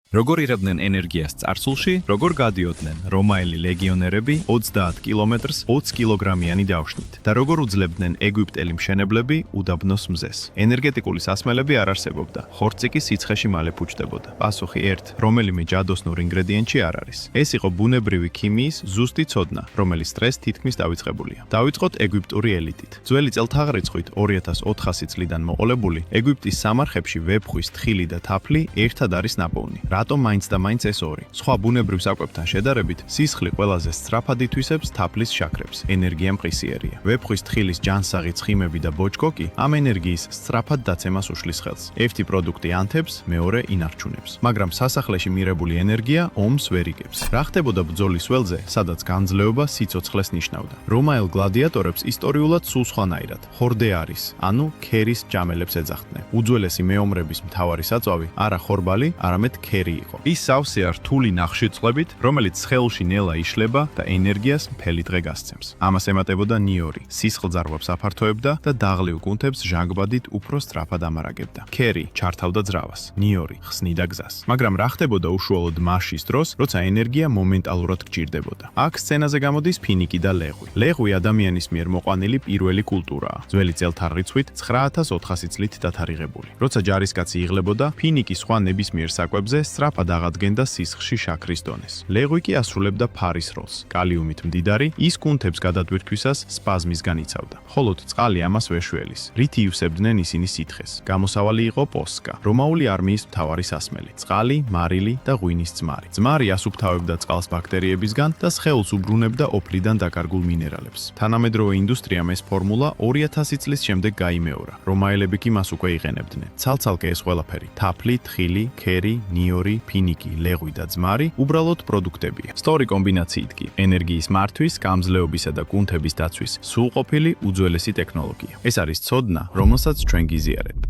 როგორ იღებდნენ ენერგიას წარსულში, როგორ გადიოდნენ რომაელი ლეგიონერები 30 კილომეტრს 20 კილოგრამიანი დავშნით და როგორ უძლებდნენ ეგვიპტელი მშენებლები უდაბნოს მზეს. ენერგეტიკული სასმელები არ არსებობდა. ხორცი კი სიცხეში მალე ფუჭდებოდა. პასუხი 1. რომელიმე ჯადოსნურ ინგრედიენტში არ არის. ეს იყო ბუნებრივი ქიმიის ზუსტი ცოდნა, რომელიც დღეს თითქმის დავიწყებულია. დავიწყოთ ეგვიპტური ელიტით. ძველი წელთაღრიცხვით 2400 წლიდან მოყოლებული, ეგვიპტის სამარხებში ვეფხვის თხილი და თაფლი ერთად არის ნაპოვნი. რატომ მაინც და მაინც ეს ორი? სხვა ბუნებრივ საკვებთან შედარებით, სისხლი ყველაზე სწრაფად ითვისებს თაფლის შაქრებს. ენერგია მყისიერია. ვეფხვის თხილის ჯანსაღი ცხიმები და ბოჭკო კი ამ ენერგიის სწრაფად დაცემას უშლის ხელს. ერთი პროდუქტი ანთებს, მეორე ინარჩუნებს. მაგრამ სასახლეში მიღებული ენერგია ომს ვერ იგებს. რა ხდებოდა ბრძოლის ველზე, სადაც განძლეობა სიცოცხლეს ნიშნავდა? რომაელ გლადიატორებს ისტორიულად სულ სხვანაირად, ხორდე არის, ანუ ქერის ჯამელებს ეძახდნენ. უძველესი მეომრების მთავარი საწვავი არა ხორბალი, არამედ ქერი იყო. ის სავსეა რთული ნახშირწყლებით, რომელიც სხეულში ნელა იშლება და ენერგიას მთელი დღე გასცემს. ამას ემატებოდა ნიორი, სისხლძარღვებს აფართოებდა და დაღლილ კუნთებს ჟანგბადით უფრო სწრაფად ამარაგებდა. ქერი ჩართავდა ძრავას, ნიორი ხსნიდა გზას. მაგრამ რა ხდებოდა უშუალოდ მაშის დროს, როცა ენერგია მომენტალურად გჭირდებოდა? აქ სცენაზე გამოდის ფინიკი და ლეღვი. ლეღვი ადამიანის მიერ მოყვანილი პირველი კულტურაა. ძველი წელთაღრიცხვით 9400 წლით დათარიღებული. როცა ჯარისკაცი იღლებოდა, ფინიკი სხვა ნებისმიერ საკვებზე სწრაფად აღადგენდა სისხლში შაქრის დონეს. ლეღვი კი ასრულებდა ფარის როლს. კალიუმით მდიდარი, ის კუნთებს გადატვირთვისას სპაზმისგან იცავდა. ხოლოდ წყალი ამას ვერ შველის. რით იუსებდნენ ისინი სითხეს. გამოსავალი იყო პოსკა, რომაული არმიის მთავარი სასმელი. წყალი, მარილი და ღვინის ძმარი. ძმარი ასუფთავებდა წყალს ბაქტერიებისგან და სხეულს უბრუნებდა ოფლიდან დაკარგულ მინერალებს. თანამედროვე ინდუსტრიამ ეს ფორმულა 2000 წლის შემდეგ გაიმეორა. რომაელები კი მას უკვე იყენებდნენ. ცალ-ცალკე ეს ყველაფერი, თაფლი, თხილი, ქერი, ნიორი, ფინიკი, ლეღვი და ძმარი უბრალოდ პროდუქტებია. სწორი კომბინაციით კი ენერგიის მართვის, გამძლეობისა და კუნთების დაცვის სრულყოფილი უძველესი ტექნოლოგია. ეს არის ცოდნა, რომელსაც ჩვენ გიზიარებთ.